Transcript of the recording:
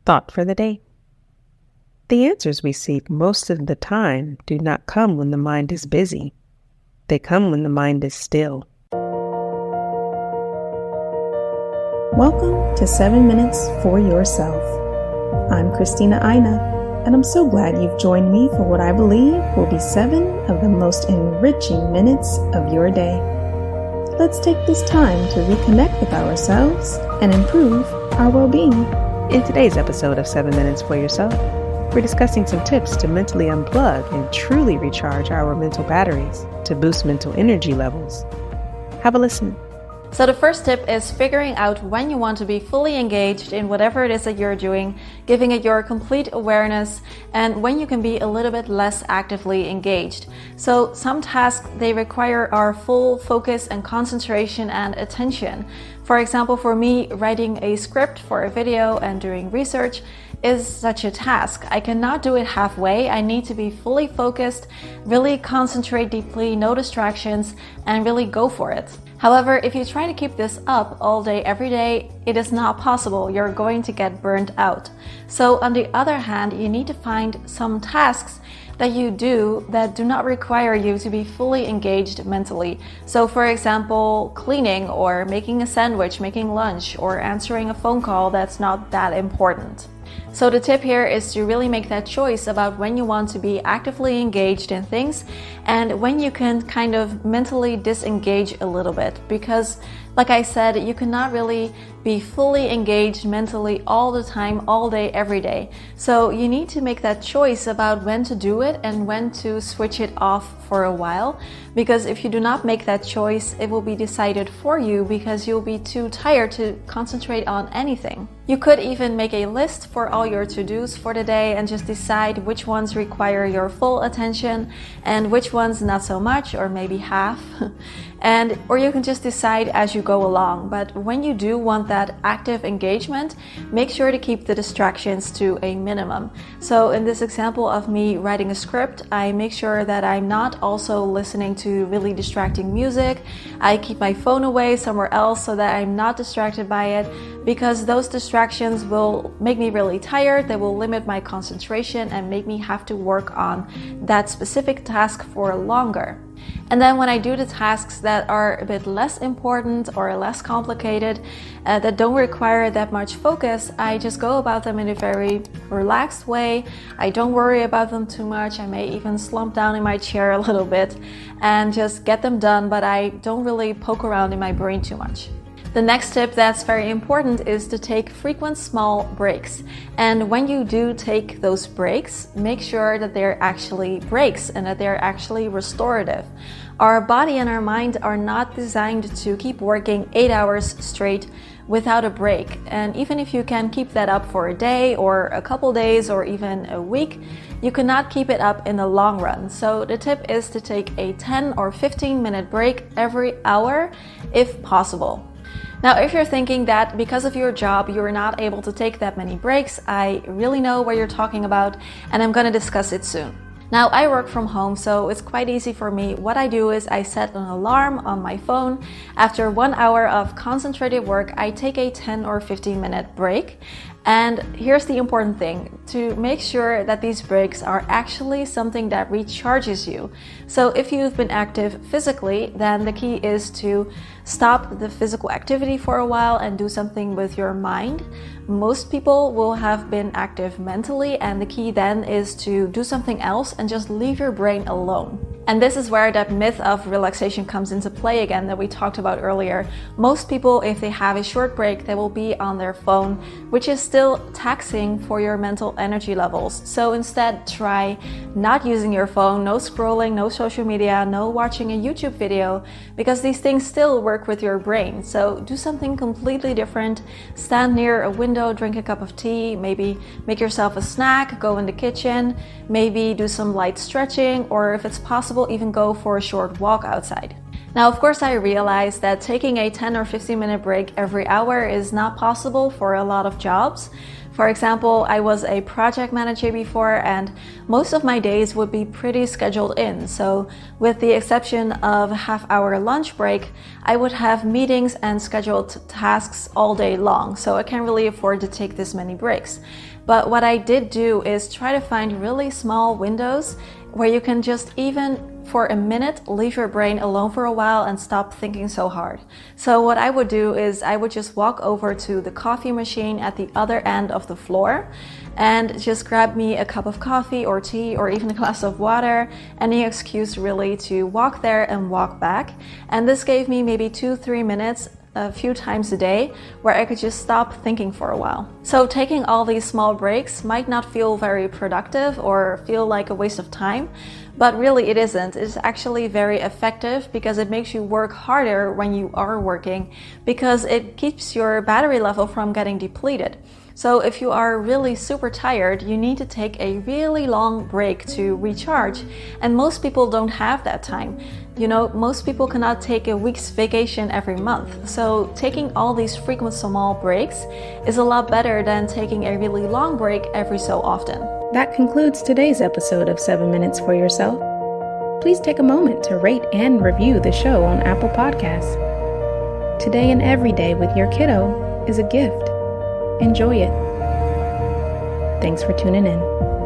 Thought for the day. The answers we seek most of the time do not come when the mind is busy. They come when the mind is still. Welcome to 7 Minutes for Yourself. I'm Christina, and I'm so glad you've joined me for what I believe will be 7 of the most enriching minutes of your day. Let's take this time to reconnect with ourselves and improve our well-being. In today's episode of 7 Minutes for Yourself, we're discussing some tips to mentally unplug and truly recharge our mental batteries to boost mental energy levels. Have a listen. So the first tip is figuring out when you want to be fully engaged in whatever it is that you're doing, giving it your complete awareness, and when you can be a little bit less actively engaged. So some tasks, they require our full focus and concentration and attention. For example, for me, writing a script for a video and doing research is such a task. I cannot do it halfway. I need to be fully focused, really concentrate deeply, no distractions, and really go for it. However, if you try to keep this up all day, every day, it is not possible. You're going to get burnt out. So on the other hand, you need to find some tasks that you do that do not require you to be fully engaged mentally. So for example, cleaning or making a sandwich, making lunch, or answering a phone call that's not that important. So the tip here is to really make that choice about when you want to be actively engaged in things and when you can kind of mentally disengage a little bit, because like I said, you cannot really be fully engaged mentally all the time, all day, every day. So you need to make that choice about when to do it and when to switch it off for a while, because if you do not make that choice, it will be decided for you because you'll be too tired to concentrate on anything. You could even make a list for all your to-dos for the day and just decide which ones require your full attention and which ones not so much, or maybe half. Or you can just decide as you go along. But when you do want that active engagement, make sure to keep the distractions to a minimum. So in this example of me writing a script, I make sure that I'm not also listening to really distracting music. I keep my phone away somewhere else so that I'm not distracted by it, because those distractions will make me really tired. They will limit my concentration and make me have to work on that specific task for longer. And then when I do the tasks that are a bit less important or less complicated, that don't require that much focus, I just go about them in a very relaxed way. I don't worry about them too much. I may even slump down in my chair a little bit and just get them done, but I don't really poke around in my brain too much. The next tip that's very important is to take frequent small breaks. And when you do take those breaks, make sure that they're actually breaks and that they're actually restorative. Our body and our mind are not designed to keep working 8 hours straight without a break. And even if you can keep that up for a day or a couple days or even a week, you cannot keep it up in the long run. So the tip is to take a 10 or 15-minute break every hour if possible. Now, if you're thinking that because of your job, you're not able to take that many breaks, I really know what you're talking about, and I'm going to discuss it soon. Now, I work from home, so it's quite easy for me. What I do is I set an alarm on my phone. After 1 hour of concentrated work, I take a 10 or 15-minute break. And here's the important thing, to make sure that these breaks are actually something that recharges you. So if you've been active physically, then the key is to stop the physical activity for a while and do something with your mind. Most people will have been active mentally, and the key then is to do something else and just leave your brain alone. And this is where that myth of relaxation comes into play again that we talked about earlier. Most people, if they have a short break, they will be on their phone, which is still taxing for your mental energy levels. So instead, try not using your phone, no scrolling, no social media, no watching a YouTube video, because these things still work with your brain. So do something completely different. Stand near a window, drink a cup of tea, maybe make yourself a snack, go in the kitchen, maybe do some light stretching, or if it's possible, even go for a short walk outside. Now, of course, I realize that taking a 10 or 15-minute break every hour is not possible for a lot of jobs. For example, I was a project manager before, and most of my days would be pretty scheduled in. So with the exception of a half-hour lunch break, I would have meetings and scheduled tasks all day long. So I can't really afford to take this many breaks. But what I did do is try to find really small windows where you can just even for a minute leave your brain alone for a while and stop thinking so hard. So what I would do is I would just walk over to the coffee machine at the other end of the floor and just grab me a cup of coffee or tea or even a glass of water, any excuse really to walk there and walk back. And this gave me maybe 2-3 minutes a few times a day where I could just stop thinking for a while. So taking all these small breaks might not feel very productive or feel like a waste of time, but really it isn't. It's actually very effective because it makes you work harder when you are working, because it keeps your battery level from getting depleted. So if you are really super tired, you need to take a really long break to recharge, and most people don't have that time. You know, most people cannot take a week's vacation every month. So taking all these frequent small breaks is a lot better than taking a really long break every so often. That concludes today's episode of 7 Minutes for Yourself. Please take a moment to rate and review the show on Apple Podcasts. Today and every day with your kiddo is a gift. Enjoy it. Thanks for tuning in.